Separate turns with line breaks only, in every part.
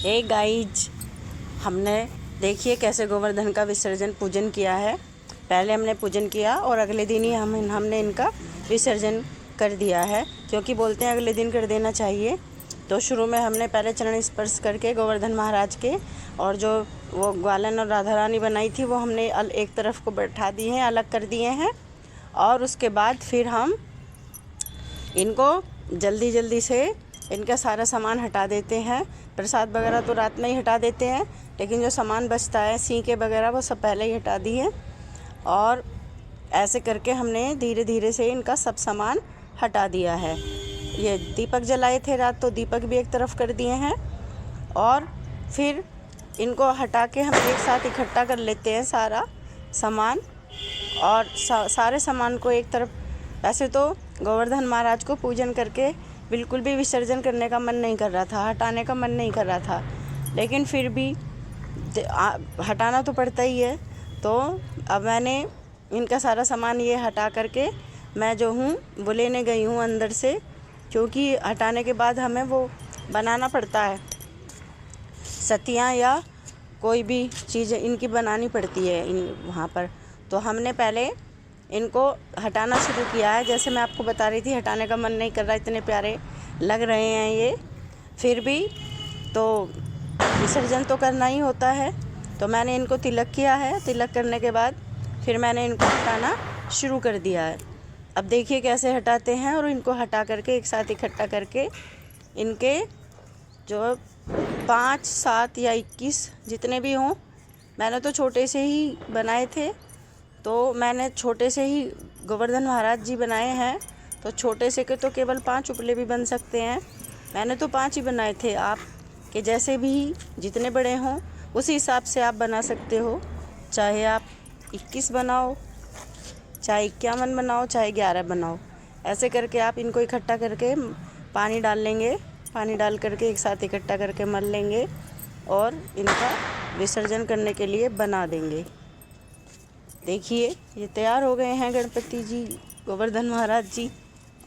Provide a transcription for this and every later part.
Hey guys, हमने देखिए कैसे गोवर्धन का विसर्जन पूजन किया है। पहले हमने पूजन किया और अगले दिन ही हमने इनका विसर्जन कर दिया है, क्योंकि बोलते हैं अगले दिन कर देना चाहिए। तो शुरू में हमने पहले चरण स्पर्श करके गोवर्धन महाराज के, और जो वो ग्वालन और राधा रानी बनाई थी वो हमने एक तरफ को बैठा दिए हैं, अलग कर दिए हैं। और उसके बाद फिर हम इनको जल्दी जल्दी से इनका सारा सामान हटा देते हैं। प्रसाद वगैरह तो रात में ही हटा देते हैं, लेकिन जो सामान बचता है सींके वगैरह वो सब पहले ही हटा दिए। और ऐसे करके हमने धीरे धीरे से इनका सब सामान हटा दिया है। ये दीपक जलाए थे रात, तो दीपक भी एक तरफ कर दिए हैं। और फिर इनको हटा के हम एक साथ इकट्ठा कर लेते हैं सारा सामान, और सारे सामान को एक तरफ। वैसे तो गोवर्धन महाराज को पूजन करके बिल्कुल भी विसर्जन करने का मन नहीं कर रहा था, हटाने का मन नहीं कर रहा था, लेकिन फिर भी हटाना तो पड़ता ही है। तो अब मैंने इनका सारा सामान ये हटा करके मैं जो हूँ वो लेने गई हूँ अंदर से, क्योंकि हटाने के बाद हमें वो बनाना पड़ता है। सतियाँ या कोई भी चीज़ इनकी बनानी पड़ती है वहाँ पर। तो हमने पहले इनको हटाना शुरू किया है। जैसे मैं आपको बता रही थी, हटाने का मन नहीं कर रहा, इतने प्यारे लग रहे हैं ये। फिर भी तो विसर्जन तो करना ही होता है, तो मैंने इनको तिलक किया है। तिलक करने के बाद फिर मैंने इनको हटाना शुरू कर दिया है। अब देखिए कैसे हटाते हैं, और इनको हटा करके एक साथ इकट्ठा करके इनके जो 5, 7 या 21 जितने भी हों, मैंने तो छोटे से ही बनाए थे। तो मैंने छोटे से ही गोवर्धन महाराज जी बनाए हैं, तो छोटे से के तो केवल 5 उपले भी बन सकते हैं। मैंने तो 5 ही बनाए थे। आप के जैसे भी जितने बड़े हों उसी हिसाब से आप बना सकते हो। चाहे आप 21 बनाओ, चाहे 51 बनाओ, चाहे 11 बनाओ। ऐसे करके आप इनको इकट्ठा करके पानी डाल लेंगे। पानी डाल करके एक साथ इकट्ठा करके मल लेंगे और इनका विसर्जन करने के लिए बना देंगे। देखिए ये तैयार हो गए हैं गणपति जी, गोवर्धन महाराज जी।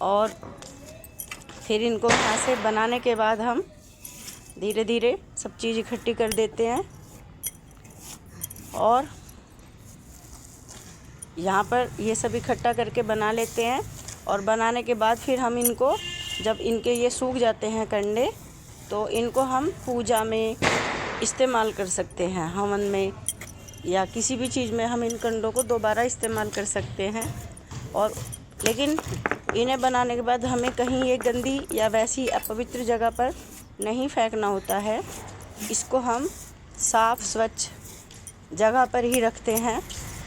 और फिर इनको यहाँ से बनाने के बाद हम धीरे धीरे सब चीज़ इकट्ठी कर देते हैं। और यहाँ पर ये सब इकट्ठा करके बना लेते हैं। और बनाने के बाद फिर हम इनको, जब इनके ये सूख जाते हैं कंडे, तो इनको हम पूजा में इस्तेमाल कर सकते हैं। हवन में या किसी भी चीज़ में हम इन कंडों को दोबारा इस्तेमाल कर सकते हैं। और लेकिन इन्हें बनाने के बाद हमें कहीं ये गंदी या वैसी अपवित्र जगह पर नहीं फेंकना होता है। इसको हम साफ़ स्वच्छ जगह पर ही रखते हैं,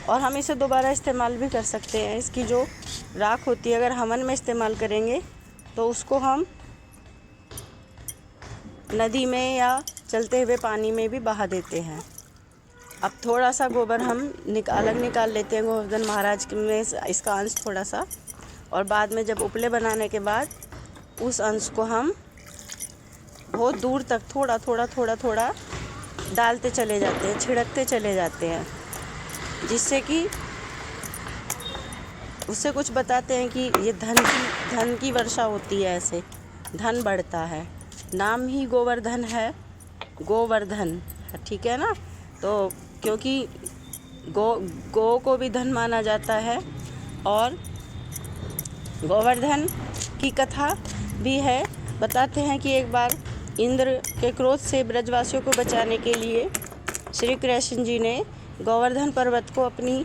और हम इसे दोबारा इस्तेमाल भी कर सकते हैं। इसकी जो राख होती है, अगर हवन में इस्तेमाल करेंगे तो उसको हम नदी में या चलते हुए पानी में भी बहा देते हैं। अब थोड़ा सा गोबर हम अलग निकाल लेते हैं गोवर्धन महाराज में इसका अंश थोड़ा सा, और बाद में जब उपले बनाने के बाद उस अंश को हम बहुत दूर तक थोड़ा थोड़ा डालते चले जाते हैं, छिड़कते चले जाते हैं, जिससे कि उससे कुछ बताते हैं कि ये धन की वर्षा होती है। ऐसे धन बढ़ता है। नाम ही गोवर्धन है, गोवर्धन, ठीक है ना। तो क्योंकि गो को भी धन माना जाता है, और गोवर्धन की कथा भी है। बताते हैं कि एक बार इंद्र के क्रोध से ब्रजवासियों को बचाने के लिए श्री कृष्ण जी ने गोवर्धन पर्वत को अपनी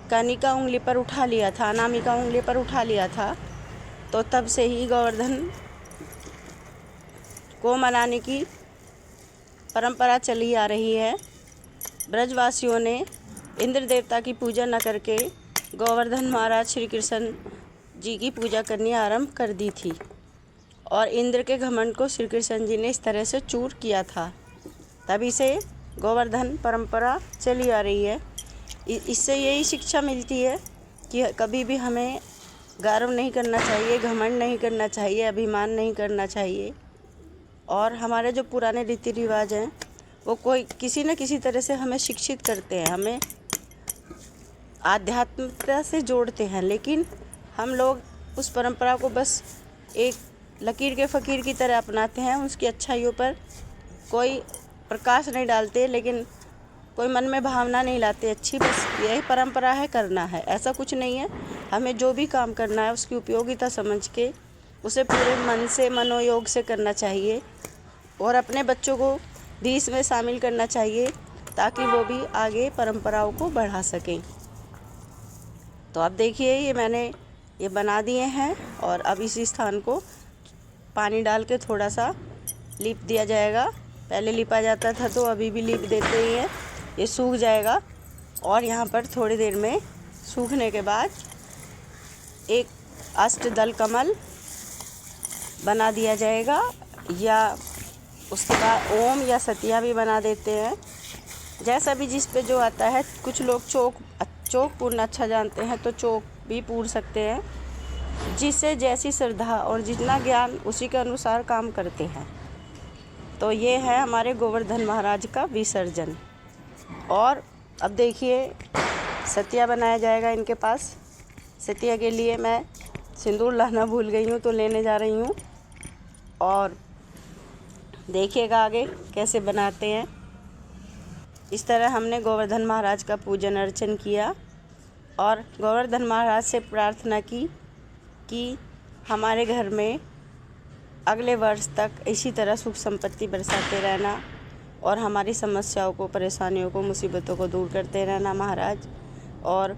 कानिका उंगली पर उठा लिया था, अनामिका उंगली पर उठा लिया था। तो तब से ही गोवर्धन को मनाने की परंपरा चली आ रही है। ब्रजवासियों ने इंद्र देवता की पूजा न करके गोवर्धन महाराज श्री कृष्ण जी की पूजा करनी आरंभ कर दी थी, और इंद्र के घमंड को श्री कृष्ण जी ने इस तरह से चूर किया था। तभी से गोवर्धन परंपरा चली आ रही है। इससे यही शिक्षा मिलती है कि कभी भी हमें गर्व नहीं करना चाहिए, घमंड नहीं करना चाहिए, अभिमान नहीं करना चाहिए। और हमारे जो पुराने रीति रिवाज हैं वो किसी न किसी तरह से हमें शिक्षित करते हैं, हमें आध्यात्मिकता से जोड़ते हैं। लेकिन हम लोग उस परंपरा को बस एक लकीर के फ़कीर की तरह अपनाते हैं, उसकी अच्छाइयों पर कोई प्रकाश नहीं डालते, लेकिन कोई मन में भावना नहीं लाते अच्छी, बस यही परंपरा है, करना है, ऐसा कुछ नहीं है। हमें जो भी काम करना है उसकी उपयोगिता समझ के उसे पूरे मन से, मनोयोग से करना चाहिए और अपने बच्चों को भी इसमें शामिल करना चाहिए ताकि वो भी आगे परंपराओं को बढ़ा सकें। तो अब देखिए ये मैंने ये बना दिए हैं और अब इसी स्थान को पानी डाल के थोड़ा सा लीप दिया जाएगा। पहले लिपा जाता था तो अभी भी लीप देते ही हैं। ये सूख जाएगा और यहाँ पर थोड़ी देर में सूखने के बाद एक अष्टदल कमल बना दिया जाएगा, या उसके बाद ओम या सतिया भी बना देते हैं, जैसा भी जिस पे जो आता है। कुछ लोग चौक पूरना अच्छा जानते हैं तो चौक भी पूर सकते हैं, जिससे जैसी श्रद्धा और जितना ज्ञान उसी के अनुसार काम करते हैं। तो ये है हमारे गोवर्धन महाराज का विसर्जन। और अब देखिए सतिया बनाया जाएगा इनके पास। सतिया के लिए मैं सिंदूर लाना भूल गई हूँ तो लेने जा रही हूँ, और देखिएगा आगे कैसे बनाते हैं। इस तरह हमने गोवर्धन महाराज का पूजन अर्चन किया और गोवर्धन महाराज से प्रार्थना की कि हमारे घर में अगले वर्ष तक इसी तरह सुख संपत्ति बरसाते रहना और हमारी समस्याओं को, परेशानियों को, मुसीबतों को दूर करते रहना महाराज। और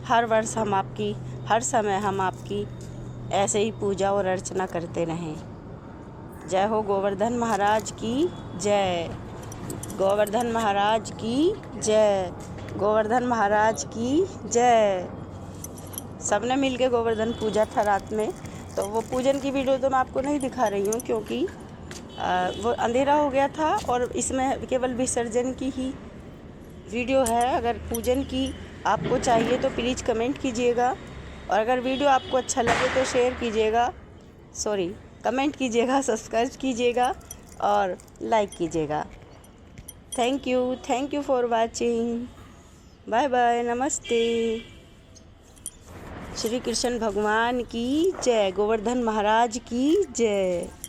हर वर्ष हम आपकी, हर समय हम आपकी ऐसे ही पूजा और अर्चना करते रहें। जय हो गोवर्धन महाराज की जय, गोवर्धन महाराज की जय, गोवर्धन महाराज की जय। सबने मिलके गोवर्धन पूजा था रात में, तो वो पूजन की वीडियो तो मैं आपको नहीं दिखा रही हूँ क्योंकि वो अंधेरा हो गया था और इसमें केवल विसर्जन की ही वीडियो है। अगर पूजन की आपको चाहिए तो प्लीज़ कमेंट कीजिएगा, और अगर वीडियो आपको अच्छा लगे तो शेयर कीजिएगा, कमेंट कीजिएगा, सब्सक्राइब कीजिएगा और लाइक कीजिएगा। Thank you for watching. Bye bye, नमस्ते। श्री कृष्ण भगवान की जय, गोवर्धन महाराज की जय।